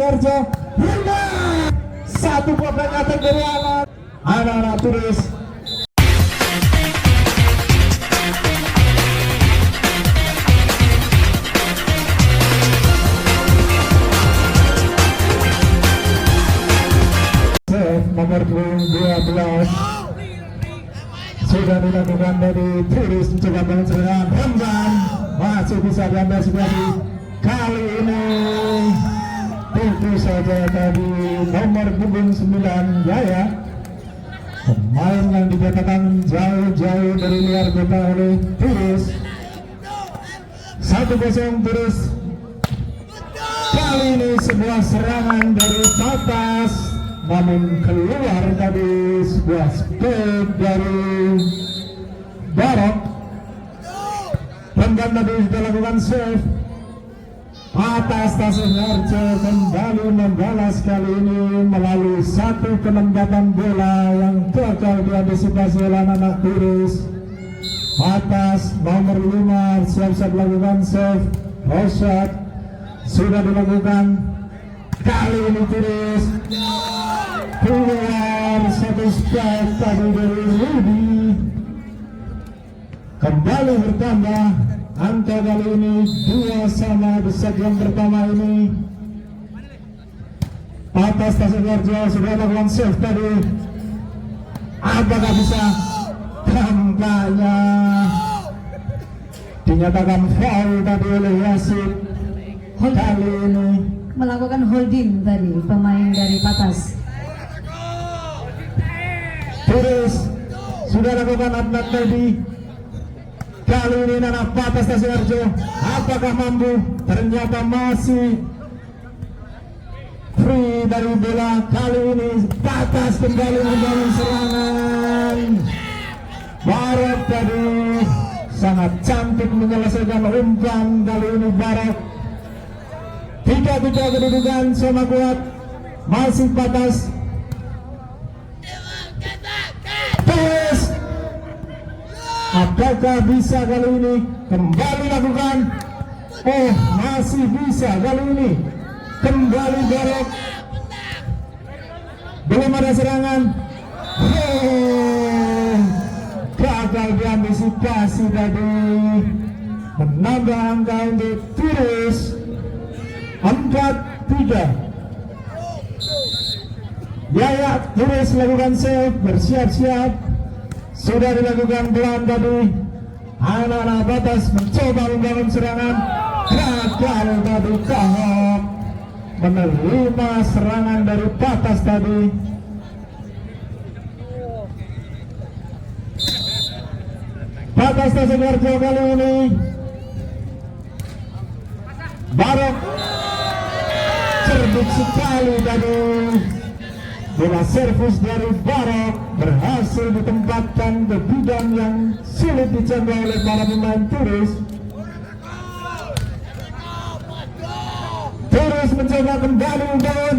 Sidoarjo. Satu bola nyata dari anak-anak Turis. Nomor 12 sudah dilakukan dari Turis, mencoba bangun serangan Hamdan, masih bisa diambil situasi kali ini. Tentu saja tadi nomor punggung 9 Jaya, pemain yang dikatakan jauh-jauh dari luar kota oleh Turis. 1-0 Turis. Kali ini sebuah serangan dari atas, namun keluar tadi sebuah speed dari Barok. Renggan tadi sudah lakukan save. Atas Sidoarjo kembali membalas kali ini melalui satu penempatan bola yang gagal diantisipasi oleh anak Turis. Atas nomor 5 siap-siap lakukan save. Rosyad sudah dilakukan. Kali ini Turis keluar satu strike tadi dari Rudy. Kembali bertambah angka kali ini 2 sama di set yang pertama ini. Atas Sidoarjo sudah lakukan save tadi. Apakah bisa? Tampaknya dinyatakan foul tadi oleh Yasid. Kali ini melakukan holding tadi pemain dari Patas. Turis sudah lakukan upload tadi. Kali ini anak Patas Sidoarjo apakah mampu? Ternyata masih free dari bola. Kali ini Patas kembali membangun serangan. Barok tadi sangat cantik menyelesaikan umpan. Kali ini Barok 3-3 kedudukan sama kuat. Masih Patas. Terus apakah bisa kali ini kembali lakukan? Oh, masih bisa kali ini kembali Barok. Belum ada serangan. Gagal diantisipasi tadi. Menambah angka untuk Turis 4-3. Yaya Turis lakukan save, bersiap-siap. Sudah dilakukan pelan tadi. Anak-anak Patas mencoba membangun serangan. Gagal tadi Kahok menerima serangan dari Patas tadi. Patas Sidoarjo kali ini Barok cerdik sekali tadi. Bola servis dari Barok berhasil ditempatkan ke bidang yang sulit dijangkau oleh para pemain Turis. Turis mencoba kembali membangun.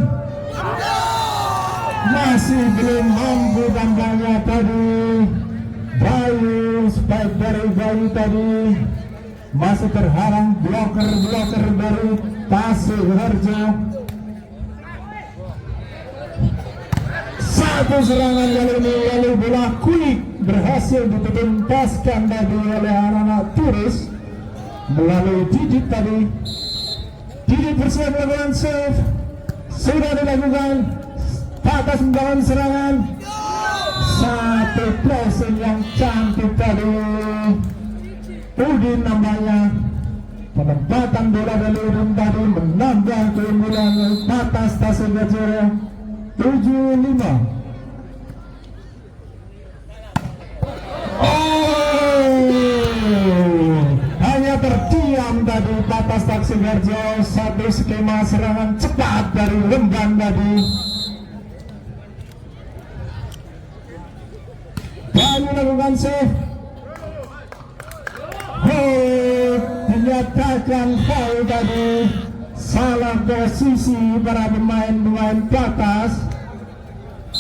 Masih belum mampu tampaknya tadi. Bayu, spike dari Bayu tadi masih terhalang bloker dari Sidoarjo. Satu serangan kali ini lalu bola quick berhasil ditentaskan tadi oleh anak-anak Turis melalui Didit tadi. Didit bersiap melakukan save. Sudah dilakukan. Patas membangun serangan. Satu pressing yang cantik tadi. Udin namanya. Penempatan bola dari Udin tadi menambah keunggulan Patas Sidoarjo 7-5. Hanya terdiam tadi Patas Sidoarjo. Satu skema serangan cepat dari Remban tadi. Bayu lakukan save. Dinyatakan foul tadi. Salah posisi para pemain Patas.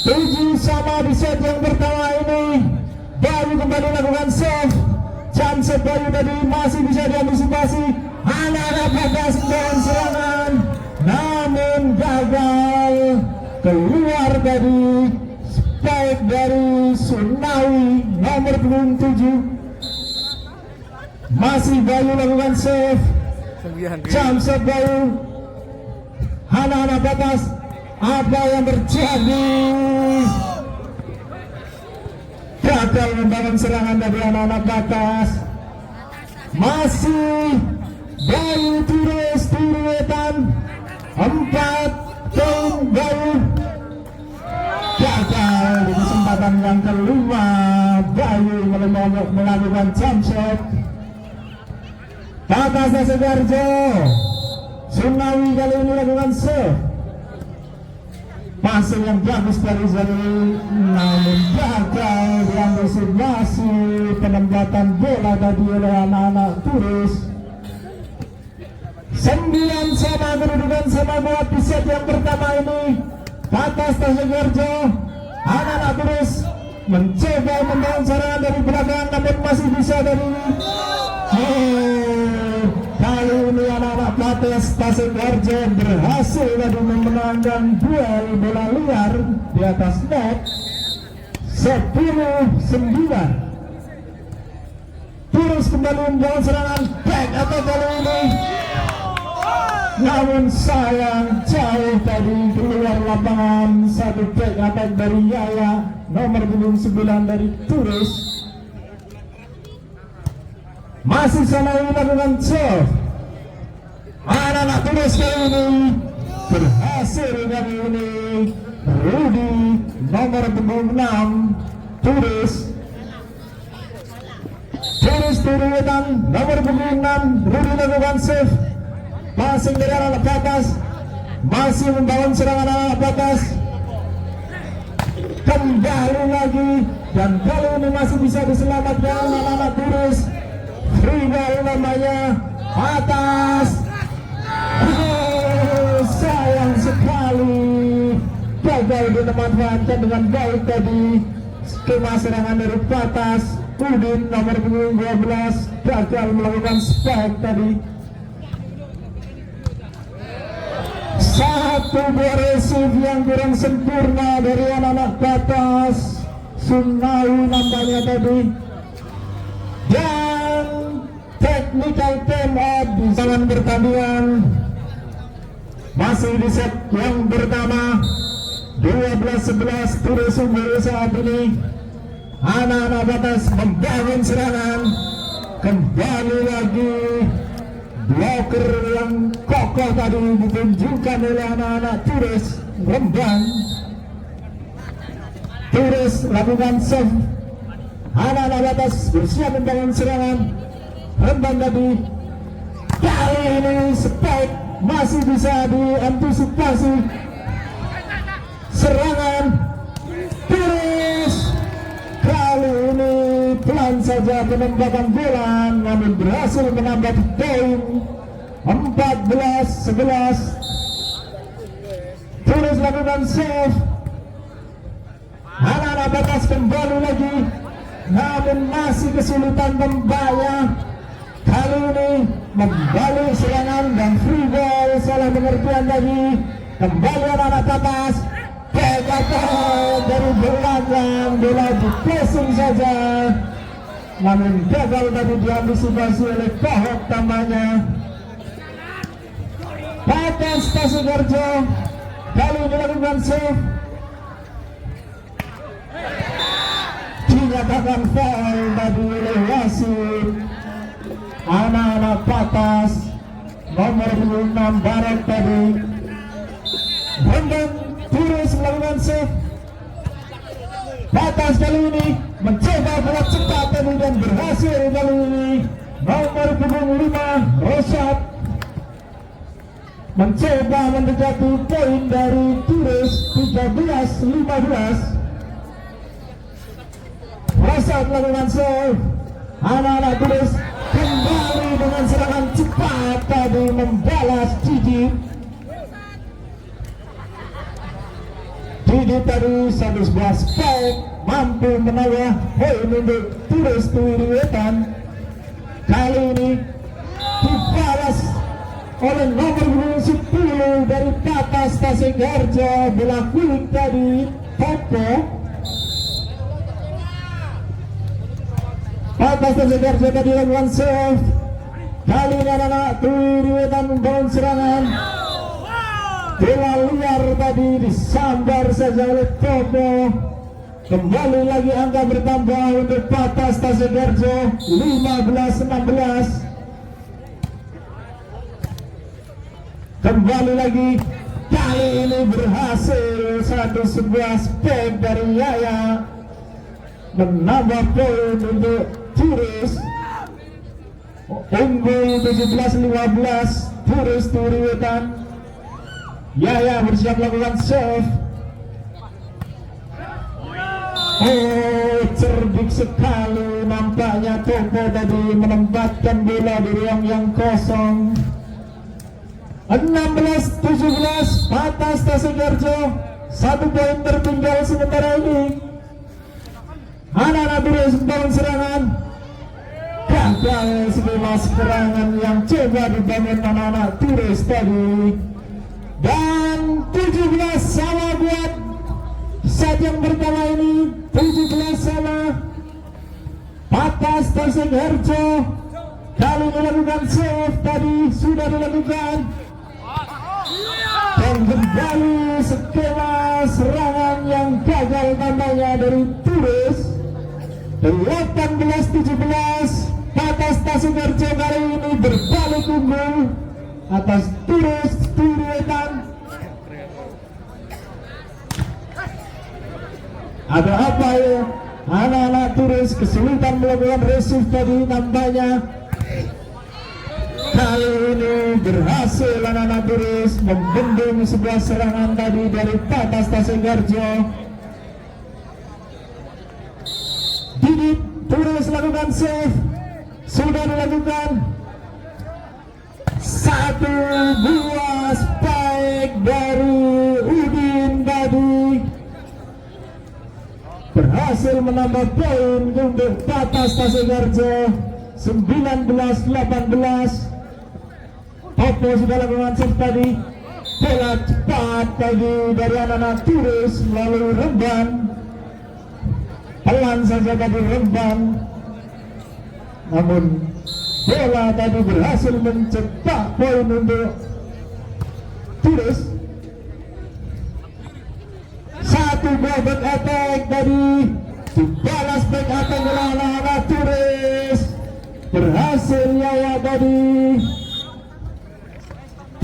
7 sama di set yang pertama ini. Bayu kembali lakukan save. Chance Bayu tadi masih bisa diantisipasi. Anak-anak Patas dengan serangan. namun gagal keluar dari spike dari Sunawi nomor 27. Masih Bayu lakukan save, jump shot Bayu, anak-anak batas, apa yang terjadi? Gagal membangun serangan dari anak-anak batas. Masih Bayu terus turutan 4 poin Bayu. Gagal di kesempatan yang kelima, Bayu melakukan jump shot. Batasnya Sidoarjo, Sunawi kali ini lakukan save. Pasir yang bagus dari Zari, namun gagal diantisipasi penempatan bola tadi oleh anak-anak Turis. 9 sama kedudukan sama buat di set yang pertama ini. Batas Sidoarjo, anak-anak Turis mencoba membangun serangan dari belakang, namun masih bisa dari kali ini anak-anak Batas Sidoarjo berhasil tadi memenangkan duel bola liar di atas net 10-9. Terus kembali membangun serangan back atau kali ini, namun sayang jauh tadi keluar lapangan. Satu back attack dari Yaya nomor 9 dari Turis. Masih Sunawi lakukan serve. Anak-anak Turis kali ini berhasil kali ini. Rudi nomor 6 Turis. Turis turutan nomor 6 Rudi lakukan serve. Passing dari anak batas, masih membangun serangan anak batas. Kembali lagi dan kali ini masih bisa diselamatkan anak-anak Turis. Free ball namanya atas. Sayang sekali gagal dimanfaatkan dengan baik tadi skema serangan dari batas. Udin nomor 12 gagal melakukan spike tadi. Satu buah receive yang kurang sempurna dari anak-anak batas. Sunawi nampaknya tadi. Dan technical time out di tangan pertandingan. Masih di set yang pertama 12-11 Turis unggul saat ini. Anak-anak batas membangun serangan. Kembali lagi blocker yang kokoh tadi ditunjukkan oleh anak-anak Turis Rembang. Turis lakukan save. Anak-anak batas bersiap membangun serangan. Rembang tadi kali ini spike masih bisa diantisipasi serangan Turis. Kali ini pelan saja penempatan bola, namun berhasil menambah poin 14-11. Turis lakukan save. Anak-anak batas kembali lagi, namun masih kesulitan membayar. Kali ini membalik serangan dan free ball, salah pengertian tadi. Kembali anak-anak batas, dari belakang, bola di passing saja, namun gagal tadi diantisipasi oleh Pahok tampaknya. Batas Sidoarjo kali ini melakukan save, dinyatakan foul tadi oleh wasit. Anak-anak batas nomor 6 Barat tadi. Rembang Turis melakukan save. Batas kali ini mencoba bola cepat tadi dan berhasil kali ini. Nomor 5 Rosyad mencoba mendekati poin dari Turis 13-15. Rosyad melakukan save. Anak-anak Turis kembali dengan serangan cepat tadi membalas Didi. Didi tadi satu sebuah spike mampu menambah poin untuk Turis Tuiriwetan. Kali ini dibalas oleh nomor 10 kembali dari Patas Tasingharjo, bola kulit tadi Popo. Patas Tasingharjo tadi lakukan save. Kali ini anak Turiwetan membangun serangan. Bola liar tadi disambar saja oleh Popo. Kembali lagi angka bertambah untuk Patas Tasingharjo 15-16. Kembali lagi, kali ini berhasil sebuah spek dari Yaya menambah poin untuk Turis. Unggul 17-15 Turis Turiwetan. Yaya bersiap melakukan save. Oh, cerdik sekali nampaknya Popo tadi menempatkan bola di ruang yang kosong. 16-17 Patas Tasingharjo, 1 poin tertinggal sementara ini. Anak-anak Turis membangun serangan. Gagal sebuah serangan yang coba dibangun anak-anak Turis tadi. Dan 17 sama buat set yang pertama ini. 17 sama Patas Tasingharjo. Kali melakukan save tadi sudah dilakukan. Dan kembali skema serangan yang gagal tampaknya dari Turis. 18-17 Patas Tasingharjo kali ini berbalik unggul atas Turis Turiwetan. Ada apa ya? Anak-anak Turis kesulitan melakukan receive tadi nampaknya. Kali ini berhasil anak-anak Turis membendung sebuah serangan tadi dari Patas Tasingharjo. Didit Turis lakukan save. Sudah dilakukan. 1 buah spike dari Udin tadi berhasil menambah poin untuk Patas Tasingharjo 19-18. Popo sudah lakukan save tadi. Bola cepat tadi dari anak-anak Turis melalui Remban. Pelan saja tadi Remban. Namun bola tadi berhasil mencetak poin untuk Turis. 1 buah back attack tadi dibalas back attack oleh anak-anak Turis. Berhasil Yaya tadi.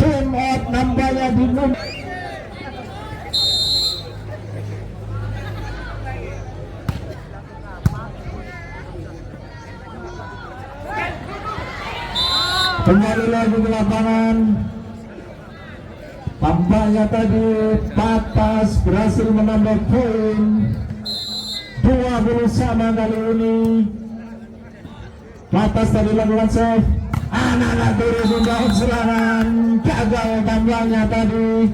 Time out nampaknya di kembali lagi ke lapangan. Tampaknya tadi Patas berhasil menambah poin 20 sama kali ini. Patas tadi lakukan save. Anak-anak Turis membangun serangan. Gagal tampaknya tadi.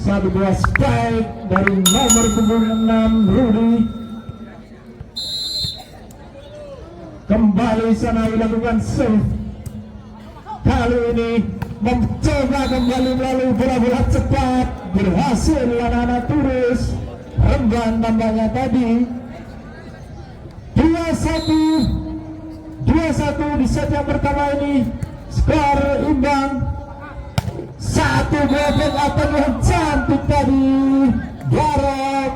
1 buah spike dari nomor punggung 6 Rudy. Kembali sana dilakukan save. Kali ini mencoba kembali melalui bola-bola cepat. Berhasil anak-anak Turis. Remban tampaknya tadi. 2-1 di set yang pertama ini. Skor imbang. 1 gol attack yang cantik tadi. Barok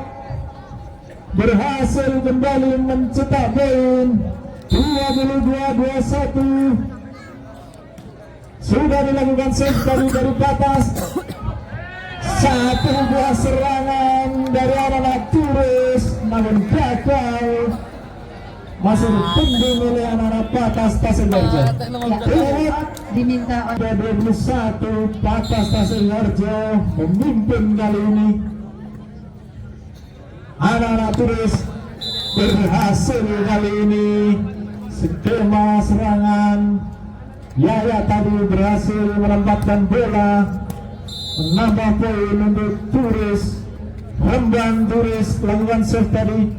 berhasil kembali mencetak poin 22-21. Sudah dilakukan save dari Patas. 1 buah serangan dari anak-anak Turis namun gagal. Masih dipendung oleh anak-anak Patas Tasingharjo. Diminta oleh 21 Patas Tasingharjo memimpin kali ini. Anak-anak Turis berhasil kali ini. Skema serangan Yaya tadi berhasil menempatkan bola, menambah poin untuk Turis. Remban Turis lakukan save tadi.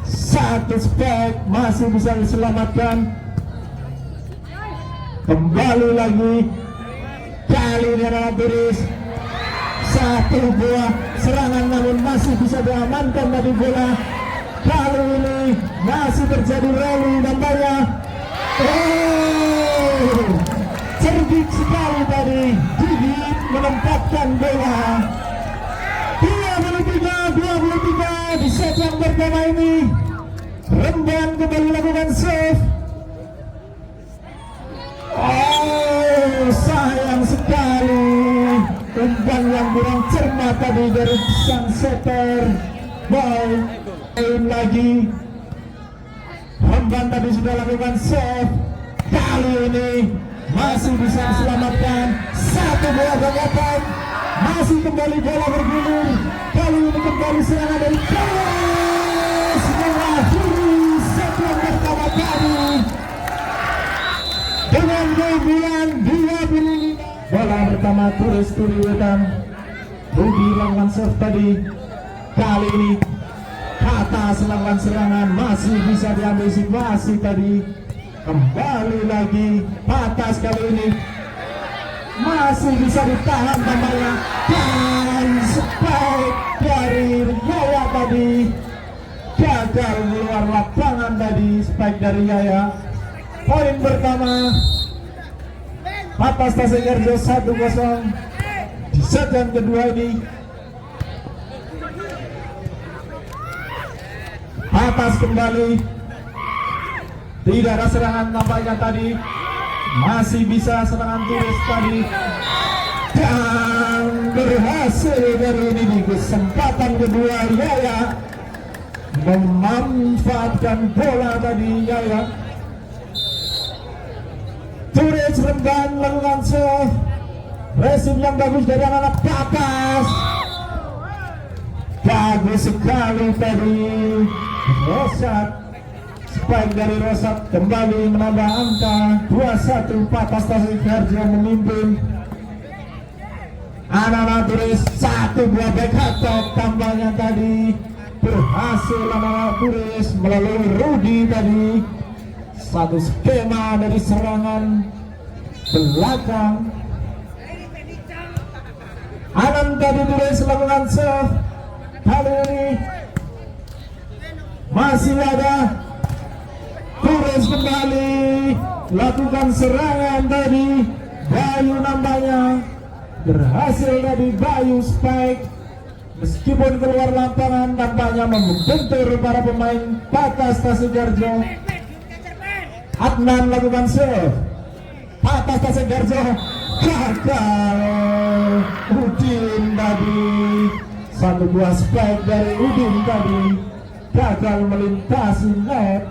1 spike masih bisa diselamatkan. Kembali lagi kembali ini adalah Turis. Satu buah serangan namun masih bisa diamankan dari bola. Kali ini masih terjadi rally nampaknya. Cerdik sekali tadi Didi menempatkan bola. 23 di set yang pertama ini. Remban kembali lakukan save. Sayang sekali umpan yang kurang cermat tadi dari sang setter. Main lagi. Remban tadi sudah lakukan save. Kali ini masih bisa diselamatkan. Satu bola gagapan. Masih kembali bola bergulir. Kali ini kembali serangan dari Turis. Mengakhiri set yang pertama tadi dengan keunggulan 25. Bola pertama Turis Turiwetan. Rudi lakukan serve tadi. Kali ini atas lakukan serangan. Masih bisa diambil situasi tadi. Kembali lagi atas kali ini. Masih bisa ditahan tampaknya. Dan spike dari Yaya tadi. Gagal keluar lapangan tadi. Spike dari Yaya. Poin pertama atas Tasegarjo 1-0 di set yang kedua ini. Atas kembali. Tidak ada serangan nampaknya tadi. Masih bisa serangan Turis tadi. Dan berhasil dari ini di kesempatan kedua Yaya memanfaatkan bola tadi Yaya. Turis Remban lakukan serve. Resim yang bagus dari anak Patas. Bagus sekali tadi Rosat. Spike dari Rosat kembali menambah angka 2-1. Patas Tasegarjo memimpin. Anak-anak Turis satu buah back hot tambahnya tadi. Berhasil anak-anak Turis melalui Rudi tadi. Satu skema dari serangan belakang. Anand tadi Turis lakukan serve. Kali ini masih ada. Turis kembali lakukan serangan tadi. Bayu nampaknya berhasil tadi Bayu spike. Meskipun keluar lapangan nampaknya membentur para pemain Patas Tasegarjo. Adnan lakukan serve. Patas Tasegarjo gagal. Udin tadi. Satu buah spike dari Udin tadi gagal melintasi net.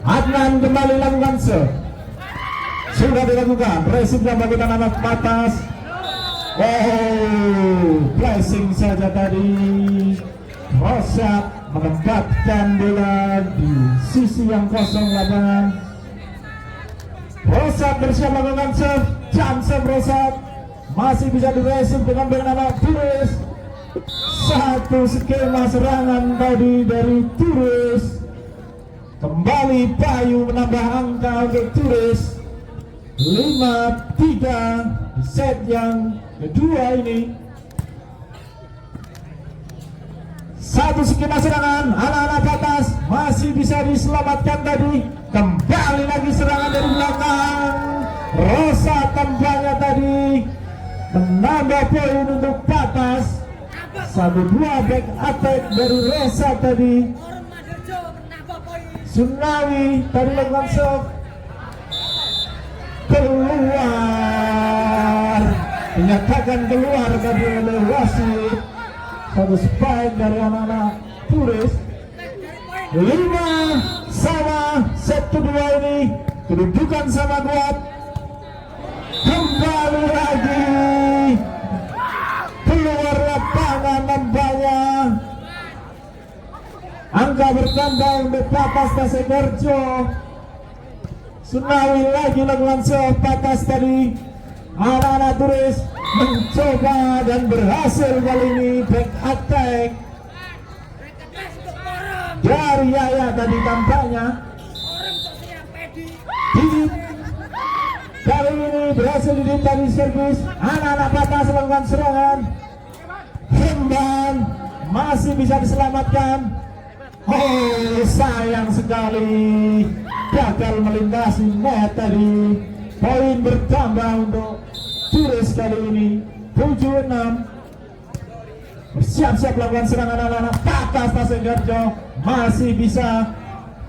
Adnan kembali lakukan serve. Sudah dilakukan. Resip yang bagian anak Patas. Blessing saja tadi. Rosat menempatkan bola di sisi yang kosong lapangan. Rosat bersiap melakukan serve. Jam serve Rosat. Masih bisa diresip dengan anak Turis. Satu skema serangan tadi dari Turis. Kembali Bayu menambah angka untuk Turis. 5-3 di set yang kedua ini. Satu skema serangan anak-anak Patas masih bisa diselamatkan tadi. Kembali lagi serangan dari belakang. Rosa tampaknya tadi menambah poin untuk Patas. Satu dua back attack dari Rosa tadi. Sunawi tadi lakukan serve. Keluar. Dinyatakan keluar dari oleh wasit. Satu spike dari anak-anak Turis. 5 sama set kedua ini. Kedudukan sama kuat. Kembali lagi. Keluar lapangan nampaknya. Angka bertambah untuk Patas Tasegarjo. Sunawi lagi lakukan serve. Patas tadi. Anak-anak Turis mencoba dan berhasil kali ini back attack dari Yaya tadi tampaknya. Kali ini berhasil didintari servis. Anak-anak Patas melakukan serangan. Remban masih bisa diselamatkan. Oh, sayang sekali gagal melintasi net tadi. Poin bertambah untuk Turis kali ini 7-6. Bersiap-siap melakukan serangan anak-anak Patas Tasegarjo. Masih bisa.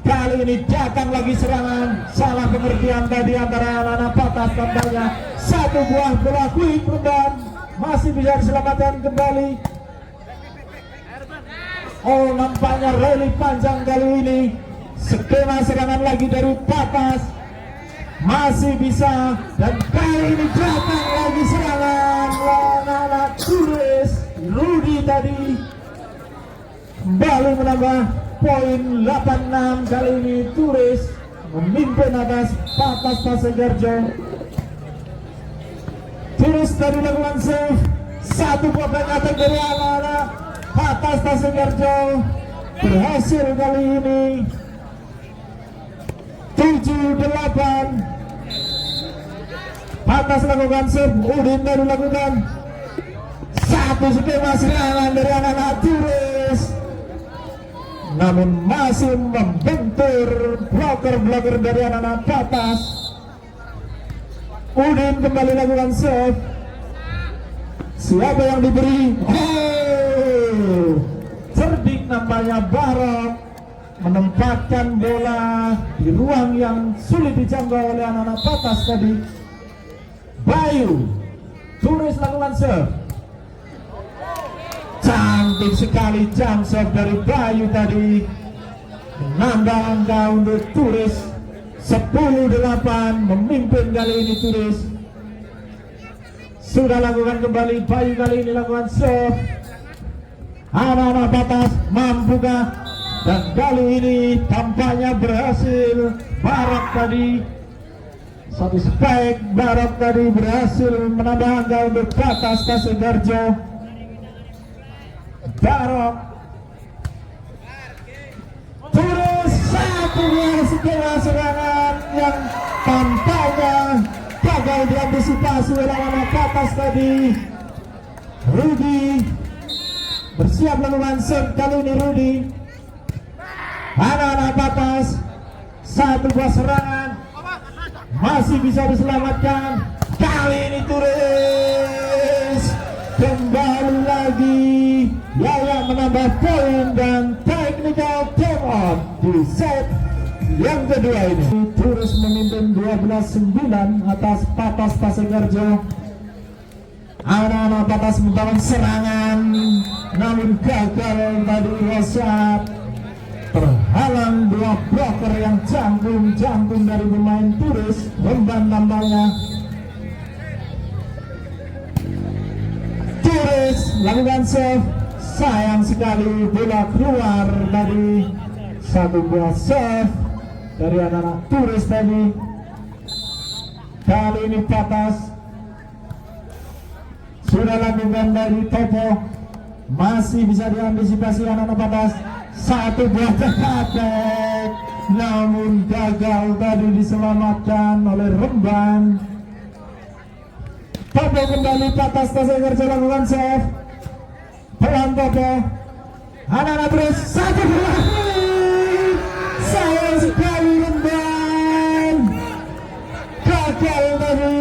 Kali ini datang lagi serangan. Salah pengertian tadi antara anak-anak Patas. Tampaknya satu buah bola quick Remban masih bisa diselamatkan kembali. Oh, nampaknya rally panjang kali ini. Skema serangan lagi dari Patas masih bisa, dan kali ini datang lagi serangan anak-anak Turis. Rudy tadi kembali menambah poin 8-6. Kali ini Turis memimpin atas Patas Tasegarjo. Turis tadi lakukan save. Satu buah attack dari anak-anak Patas Tasegarjo berhasil kali ini 7-8. Patas lakukan save. Udin tadi lakukan satu skema serangan dari anak-anak Turis, namun masih membentur bloker dari anak-anak Patas. Udin kembali lakukan save. Siapa yang diberi? Oh, cerdik nampaknya Barok menempatkan bola di ruang yang sulit dijangkau oleh anak-anak Patas tadi. Bayu, Turis lakukan serve. Cantik sekali jump serve dari Bayu tadi, menambah angka untuk Turis 10-8, memimpin kali ini Turis. Sudah lakukan kembali Bayu, kali ini lakukan serve. Anak-anak Patas mampukah? Dan kali ini tampaknya berhasil. Barok tadi satu spike, Barok tadi berhasil menambah angka untuk Patas Tasegarjo. Barok, Turis, satu buah skema serangan yang tampaknya gagal diantisipasi oleh anak Patas tadi. Rudy bersiap melakukan serve kali ini. Rudy, anak-anak Patas satu buah serangan masih bisa diselamatkan. Kali ini Turis kembali lagi layak menambah poin dan technical time out di set yang kedua ini. Turis memimpin 12-9 atas Patas Tasegarjo. Anak-anak Patas membangun serangan, namun gagal tadi Rosyad. Terhalang dua blocker yang jangkung dari pemain Turis. Remban tampaknya. Turis lakukan save. Sayang sekali bola keluar dari satu buah save dari anak-anak Turis tadi. Kali ini Patas sudah lakukan dari Topo, masih bisa diantisipasi anak-anak Patas. Satu buah attack, namun gagal tadi diselamatkan oleh Remban. Topo kembali, Patas Tasegarjo lakukan save. Pelan Topo, anak-anak Turis, satu buah. Sayang sekali Remban, gagal tadi.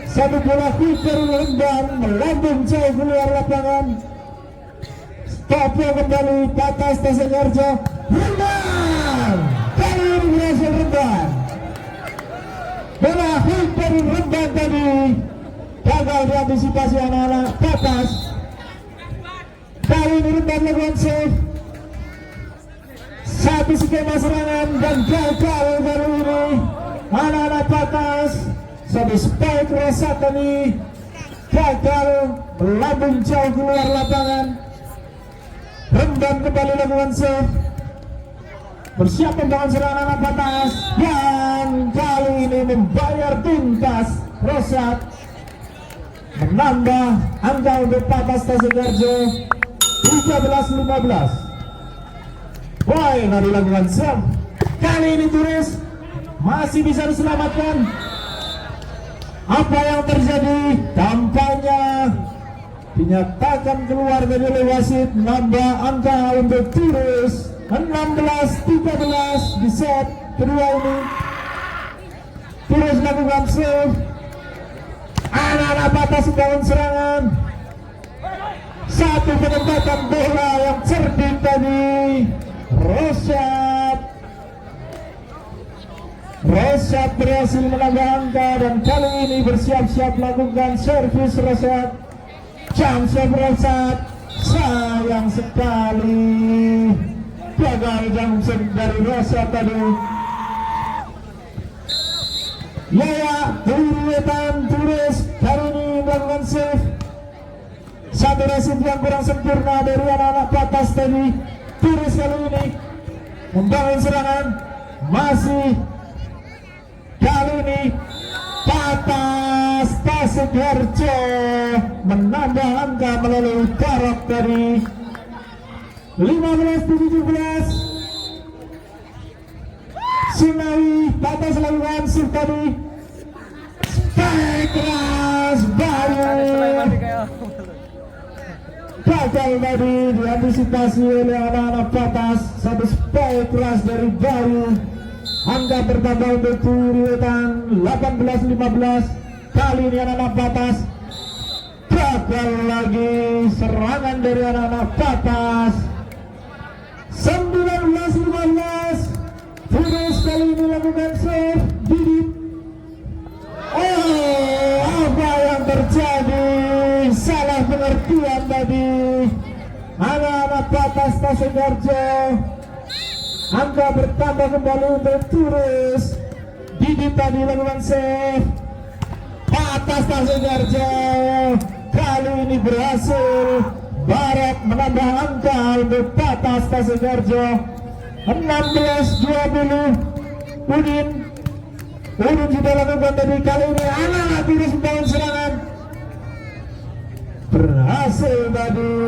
Satu bola kiper Remban melambung jauh keluar lapangan. Topo kembali, Patas Tasegarjo. Remban, kali ini berhasil Remban. Bola hit dari Remban tadi gagal diantisipasi anak-anak Patas. Kali ini Remban lakukan save. Satu skema serangan dan gagal kali ini anak-anak Patas. Satu spike Rosat tadi gagal melambung jauh keluar lapangan. Remban kembali lakukan save. Bersiap membangun serangan anak Patas, dan kali ini membayar tuntas. Rosat menambah angka untuk Patas Tasegarjo 13-15. Boy, tadi lakukan save. Kali ini Turis masih bisa diselamatkan. Apa yang terjadi? Tampaknya dinyatakan keluar dari oleh wasit. Nambah angka untuk Turus 16-13 di set kedua ini. Turus melakukan serve. Anak-anak batas membangun serangan. Satu penempatan bola yang cerdik tadi. Rosyad berhasil menambah angka dan kali ini bersiap-siap melakukan servis Rosyad. Jump serve Rosyad. Sayang sekali gagal jump serve dari Rosyad tadi. Yaya Wetan Turus kali ini melakukan save. Satu resip yang kurang sempurna dari anak-anak batas tadi. Turus kali ini membangun serangan. Masih kali ini Patas Tasikharjo menambah angka melalui Barok dari 15-17. Sunawi Patas lakukan shift tadi. Spike keras Bayu. Gagal tadi diantisipasi oleh anak-anak Patas. Satu spike keras dari Bayu. Angka bertambah untuk Turiwetan 18-15. Kali ini anak-anak Batas. Gagal lagi serangan dari anak-anak Batas. 19-15. Turus kali ini lakukan save. Didit. Oh, apa yang terjadi? Salah pengertian tadi. Anak-anak Batas Tasikharjo. Angka bertambah kembali untuk Turus. Didit tadi lakukan save. Patas Tasikharjo kali ini berhasil. Barat menambah angka untuk Patas Tasikharjo 16-20. Udin sudah lakukan tadi. Kali ini anak Turus membangun serangan. Berhasil tadi.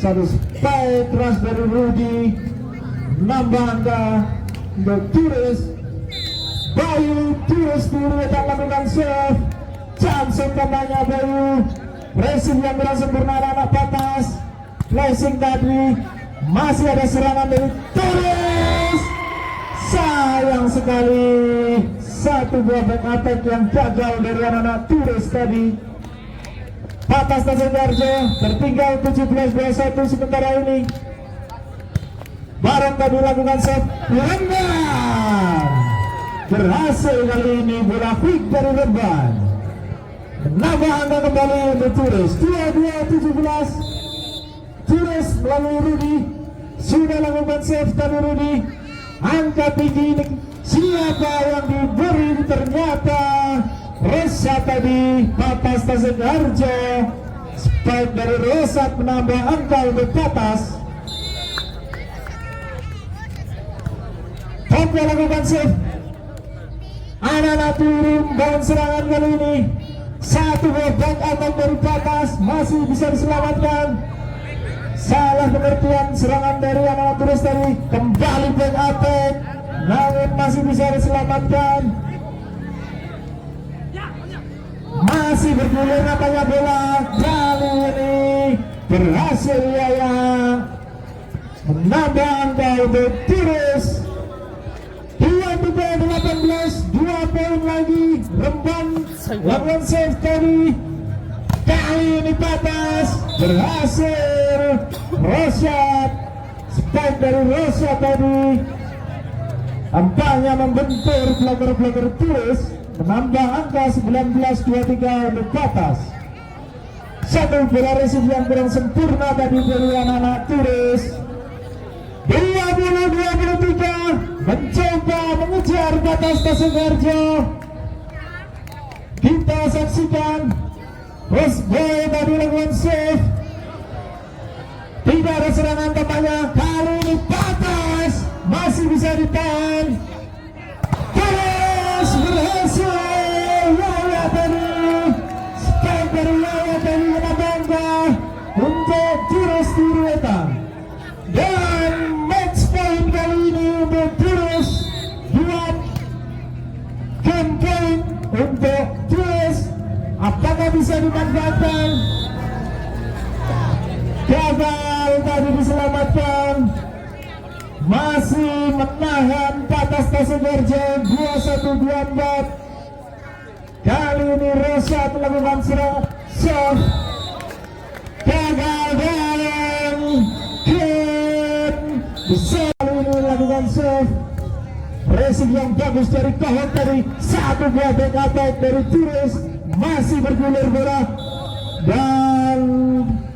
Satu spike keras dari Rudi. Nambah angka untuk Turus. Bayu Turus Turiwetan lakukan serve. Johnson kampanye Bayu. Racing yang kurang sempurna anak Batas. Racing tadi. Masih ada serangan dari Turus. Sayang sekali. Satu buah back attack yang gagal dari anak-anak Turus tadi. Patas Tasikharjo tertinggal 17-21 sementara ini. Barang tadi lakukan save. Remban berhasil kali ini. Bola quick dari Remban. Menambah angka kembali untuk Turus 22-17. Turus melalui Rudi. Sudah lakukan save tadi Rudi. Angka tinggi ini. Siapa yang diberi? Ternyata Rosyad tadi. Patas Tasikharjo. Spike dari Rosyad menambah angka untuk Patas. Topya lakukan save. Anak-anak turun bangun serangan kali ini. Satu back attack dari Patas masih bisa diselamatkan. Salah pengertian serangan dari anak-anak Turus tadi. Kembali back attack, namun masih bisa diselamatkan. Masih bergulir katanya bola. Kali ini berhasil Yaya menambah angka untuk Turus. 23-18, 2 poin lagi. Remban lakukan save tadi. Kali ini Patas berhasil. Rosyad, spike dari Rosyad tadi tampaknya membentur blocker Turus. Menambah angka 19-23 untuk Patas. Satu bola receive yang kurang sempurna tadi dari anak-anak Turus. 20-23 mencoba mengejar Patas Tasikharjo. Kita saksikan Rosboy tadi lakukan save. Tidak ada serangan tampaknya. Kali ini Patas masih bisa ditahan. Terus berhasil. Yaya tadi spike dari Yaya tadi menambah untuk Turus Turiwetan. Dan match point kali ini untuk Turus. 2 game point untuk Turus depan masih menahan Patas Tasegarjo 21-24. Kali ini Rosyad melakukan serangan serve gagal dan Ken bisa kali ini melakukan serve racing yang bagus dari Kohot tadi. Satu buah back attack dari Turis, masih bergulir bola dan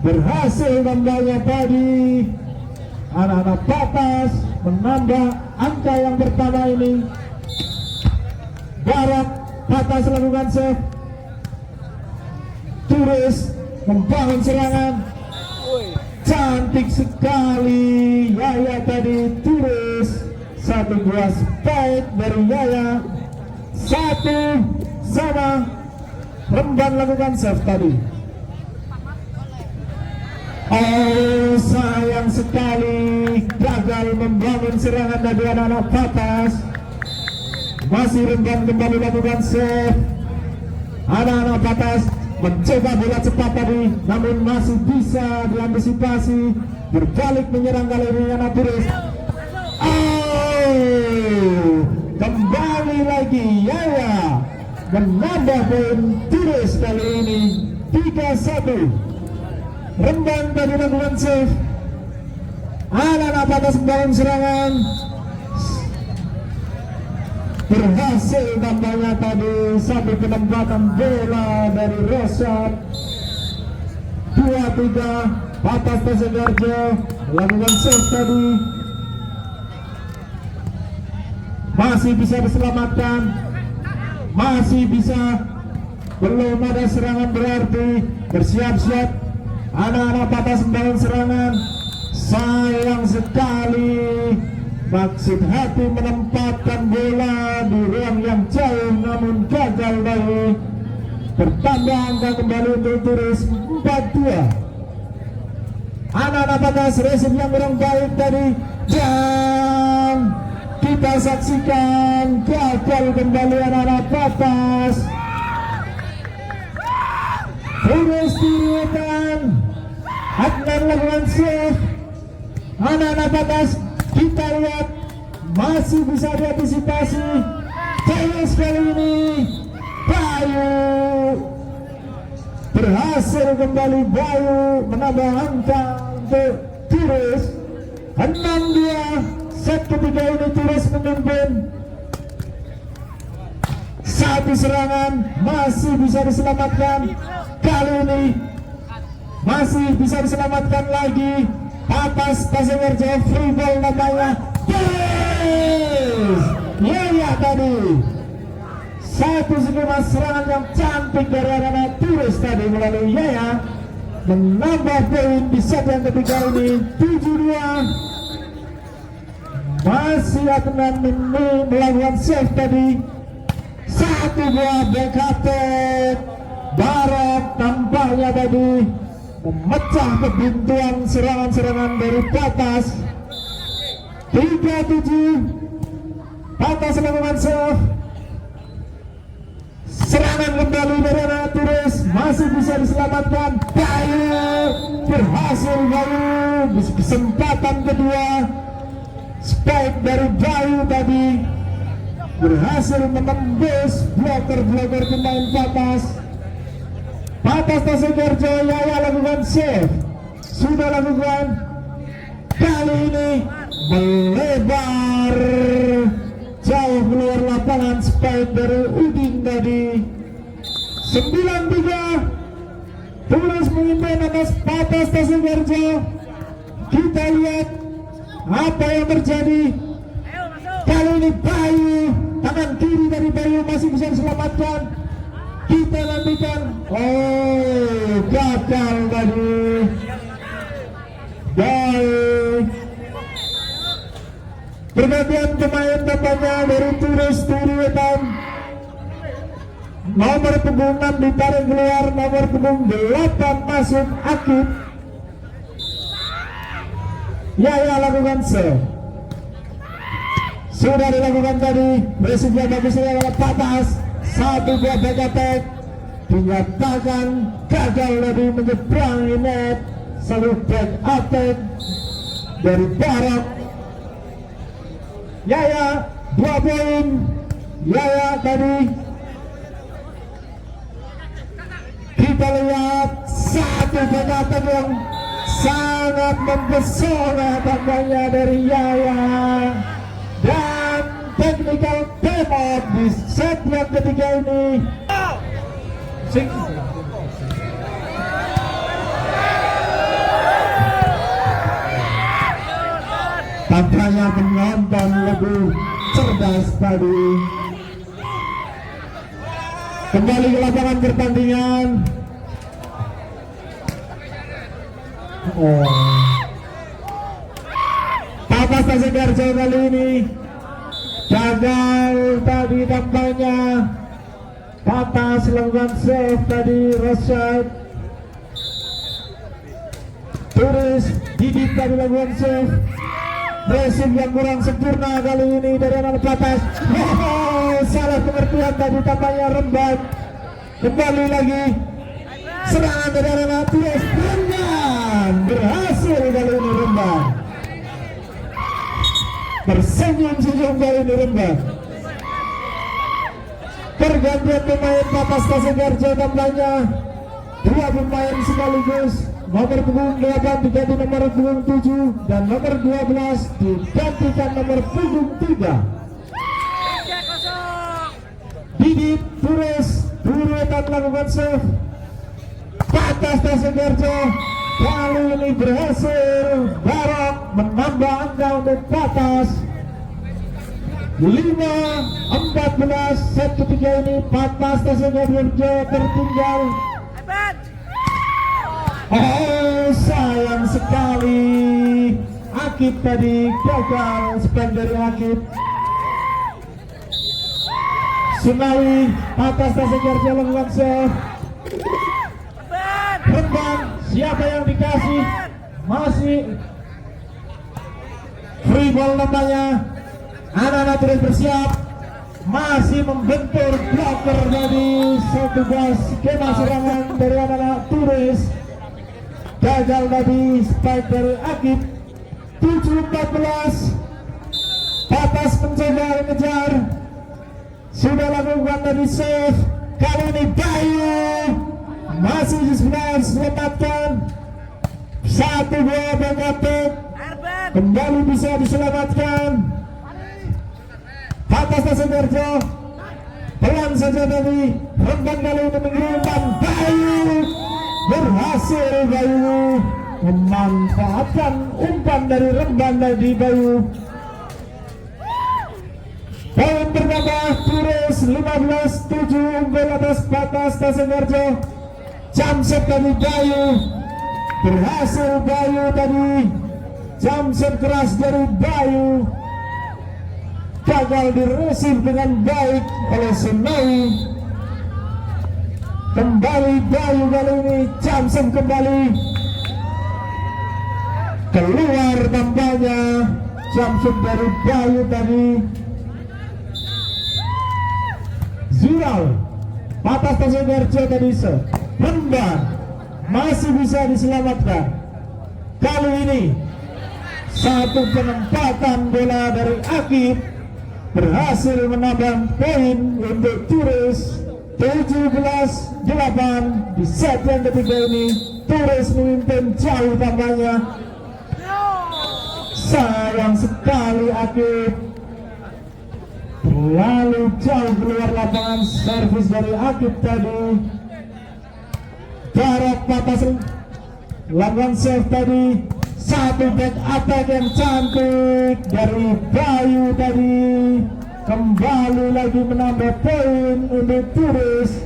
berhasil nampaknya tadi anak-anak Patas menambah angka yang pertama ini. Barat Patas lakukan save, Turis membangun serangan, cantik sekali Yaya tadi. Turis satu buah spike dari Yaya, satu sama. Remban lakukan save tadi. Oh, sayang sekali gagal membangun serangan dari anak-anak Patas. Masih Remban kembali lakukan save. Anak-anak Patas mencoba bola cepat tadi, namun masih bisa diantisipasi. Berbalik menyerang kali ini anak Turis. Oh, kembali lagi Yaya menambah poin Turis kali ini 3-1. Remban tadi lakukan save. Anak-anak Patas membangun serangan, berhasil tampaknya tadi satu penempatan bola dari Rosyad. 2-3 Patas Tasegarjo lakukan save tadi, masih bisa diselamatkan, masih bisa, belum ada serangan berarti. Bersiap-siap anak-anak Patas membangun serangan. Sayang sekali maksud hati menempatkan bola di ruang yang jauh, namun gagal lagi. Bertambah angka kembali untuk Turis 4-2. Anak-anak Patas racing yang kurang baik tadi, dan kita saksikan gagal kembali anak-anak Patas. Turis dirikan, Adnan lakukan save. Anak-anak Patas kita lihat masih bisa diantisipasi. Terus kali ini Bayu berhasil kembali. Bayu menambah angka untuk Turis 6-2. Set ketiga ini Turis memimpin. Satu serangan masih bisa diselamatkan. Kali ini masih bisa diselamatkan lagi. Patas Tasegarjo free ball namanya. Yes! Yaya tadi satu skema serangan yang cantik dari anak Turis tadi melalui Yaya, menambah poin di set yang ketiga ini 7-2. Masih Adnan melakukan save tadi. Satu buah back attack. Barat tampaknya tadi memecah kebuntuan serangan-serangan dari Patas. 3-7 Patas lakukan save. Serangan kembali dari anak Turis, masih bisa diselamatkan. Bayu berhasil. Bayu kesempatan kedua, spike dari Bayu tadi berhasil menembus bloker-bloker pemain Patas. Patas Tasegarjo Yaya lakukan save, sudah lakukan. Kali ini melebar jauh keluar lapangan, spike dari Udin tadi. 9-3 Turis memimpin atas Patas Tasegarjo. Kita lihat apa yang terjadi. Kali ini Bayu, tangan kiri dari Bayu masih bisa diselamatkan. Kita nantikan. Oh, gagal tadi. Baik. Pergantian pemain tampaknya dari Turis Turiwetan. Nomor punggung 6 ditarik keluar, nomor punggung 8 masuk Akib. Yaya lakukan save. Sudah dilakukan tadi. Resipnya bagusnya adalah Patas. Satu buah back attack dinyatakan gagal tadi menyeberangi net. Satu back attack dari Barat. Yaya 2 poin. Yaya tadi kita lihat satu pendatang yang sangat mempesona tampaknya dari Yaya, dan technical timeout di set yang ketiga ini. Tampaknya penonton lebih cerdas tadi. Kembali ke lapangan pertandingan. Patas Sidoarjo kali ini gagal tadi tampaknya. Patas lakukan save tadi Rosyad. Turis Didit tadi lakukan save. Resim yang kurang sempurna kali ini dari anak Patas. Salah pengertian tadi tampaknya Remban. Kembali lagi serangan dari anak Turis. Remban berhasil kali ini Remban. Tersenyum-senyum kali ini Remban. Pergantian pemain Patas Sidoarjo tampaknya 2 pemain sekaligus. Nomor punggung 8 diganti nomor punggung 7 dan nomor 12 digantikan nomor punggung 3. Didit Turis Duretan lakukan save. Patas Sidoarjo kali ini berhasil. Barok menambah angka untuk Patas. 5-14 set ketiga ini Patas Sidoarjo tertinggal. Sayang sekali Akib tadi gagal spend dari Akib. Sunawi Patas Sidoarjo lakukan save. Remban siapa yang dikasih? Masih free ball namanya. Anak-anak terus bersiap, masih membentur blocker dari satu gas skema serangan dari anak-anak Turis. Gagal tadi spike dari Akib. 7-14. Patas mencoba mengejar. Sudah lakukan tadi save. Kali ini Bayu masih sebenarnya selamatkan. 1-2 Bangkatek kembali bisa diselamatkan. Patas Sidoarjo pelan saja tadi. Remban kali ini mengirimkan Bayu. Berhasil Bayu memanfaatkan umpan dari Remban dari Bayu. Poin bertambah Turis 15-7 unggul atas Patas Sidoarjo. Jamset dari Bayu. Berhasil Bayu tadi. Jamset keras dari Bayu. Gagal diresip dengan baik oleh Sunawi. Kembali Bayu kali ini. Jamset kembali keluar tampaknya. Jamset dari Bayu tadi. Ziral Patas Sidoarjo tadi Remban masih bisa diselamatkan. Kali ini satu penempatan bola dari Akib berhasil menambah poin untuk Turis. 17-8 di set yang ketiga ini. Turis memimpin jauh tampaknya. Sayang sekali Akib terlalu jauh keluar lapangan. Servis dari Akib tadi. Barok Patas lakukan save tadi. Satu back attack yang cantik dari Bayu tadi. Kembali lagi menambah poin untuk Turis.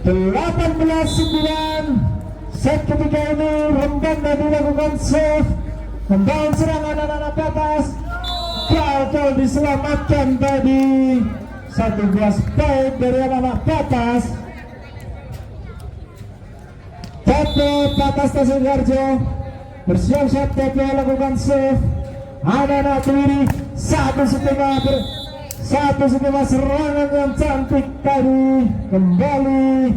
18-9. Set ketiga ini Remban tadi lakukan save. Membangun serangan anak-anak Patas. Gagal diselamatkan tadi. 11 poin dari anak-anak Patas. Tepe Patas Sidoarjo bersiap-siap. Tepe lakukan save. Anak-anak Twiri satu setengah serangan yang cantik tadi. Kembali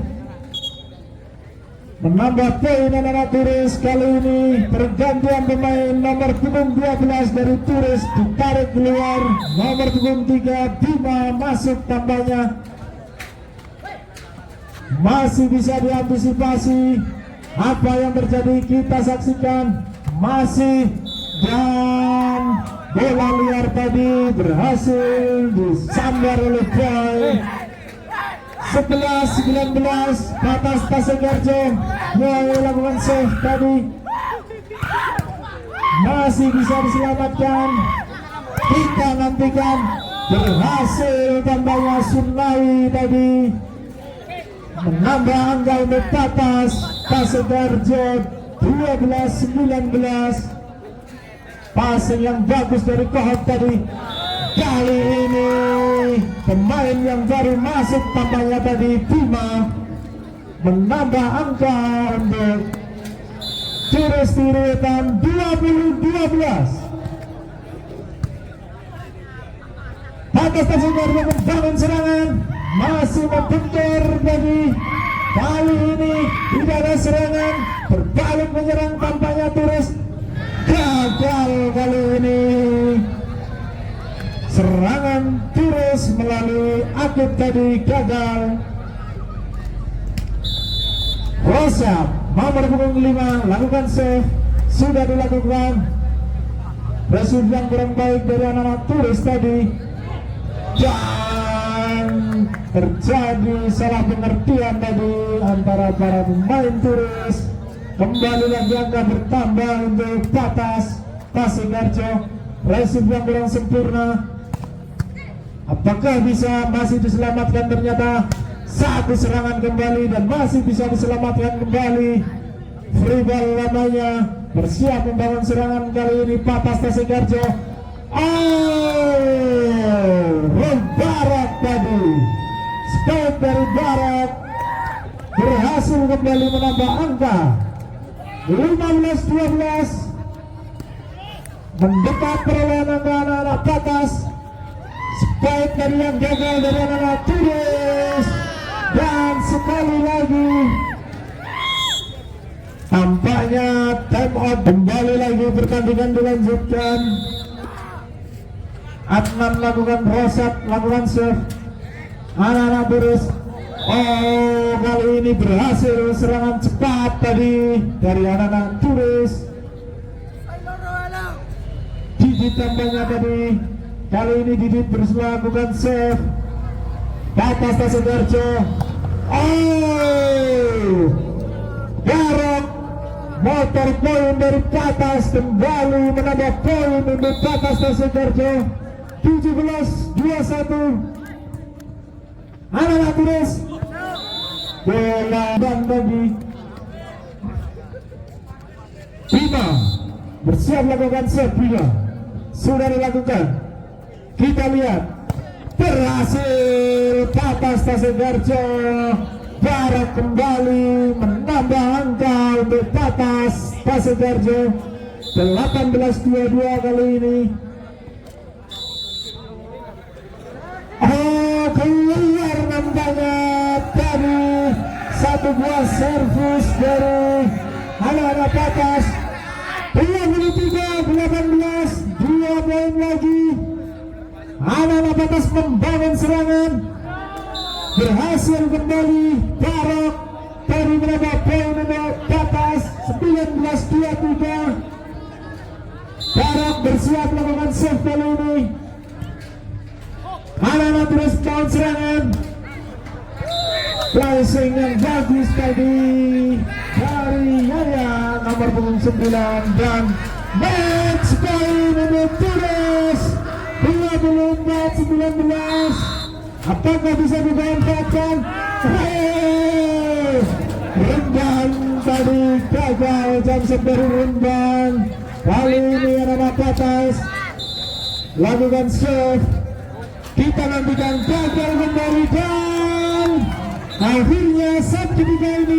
menambah poin anak-anak Turis. Kali ini pergantian pemain nomor punggung 12 dari Turis ditarik keluar, nomor punggung 3 Bima masuk tambahnya. Masih bisa diantisipasi apa yang terjadi, kita saksikan masih, dan bola liar tadi berhasil disambar oleh Boy. 11-19 Patas Tasegarjo mulai lakukan save tadi, masih bisa diselamatkan. Kita nantikan, berhasil tambahnya Sunai tadi menambah angka untuk Patas Tasegarjo 12-19. Passing yang bagus dari Kohok tadi. Kali ini pemain yang baru masuk tampaknya tadi Bima menambah angka untuk Turis Tiritan 20-12. Patas Tasegarjo membangun serangan, masih membentur tadi. Kali ini tidak ada serangan, berbalik menyerang tampaknya Turis. Gagal kali ini serangan Turis melalui Akib tadi gagal. Rosap nomor punggung 5 lakukan save, sudah dilakukan. Resume yang kurang baik dari anak-anak Turis tadi, dan terjadi salah pengertian tadi antara para pemain Turis. Kembali lagi angka bertambah untuk Patas Tasegarjo. Resume yang kurang sempurna, apakah bisa masih diselamatkan? Ternyata satu serangan kembali dan masih bisa diselamatkan kembali. Free ball namanya, bersiap membangun serangan kali ini Patas Tasegarjo. Barak tadi, spike dari Barak berhasil kembali menambah angka 15-12, mendekat perolehan angka anak-anak Patas. Spike dari yang gagal dari anak-anak Turis, dan sekali lagi tampaknya time out. Kembali lagi pertandingan dilanjutkan. Adnan lakukan rosat, lakukan save. Anak-anak Turis, kali ini berhasil serangan cepat tadi dari anak-anak Turis. Didit tampaknya tadi, kali ini Didit melakukan save. Patas Tasegarjo, Barok motor poin dari Patas kembali menambah poin untuk Patas Tasegarjo 17-21. Anak-anak Turis bola dan lagi Bima bersiap lakukan save. Bima sudah dilakukan, kita lihat berhasil Patas Tasegarjo. Barak kembali menambah angka untuk Patas Tasegarjo 18-22 kali ini. Keluar nampaknya dari satu buah servis dari anak-anak Patas. 23-18, 2 poin lagi. Anak-anak Patas membangun serangan, berhasil kembali. Barak tadi menambah poin untuk Patas 19-23. Barak bersiap melakukan save kali ini. Anak-anak Turis tahun serangan, placing yang bagus tadi dari Yaya nomor punggung 9, dan match point untuk Turis 24-19. Apakah bisa dimanfaatkan? Rendang tadi gagal, jam dari Rendang. Kali ini anak-anak Patas lakukan save. Kita nantikan gagal kembali, dan akhirnya set ketiga ini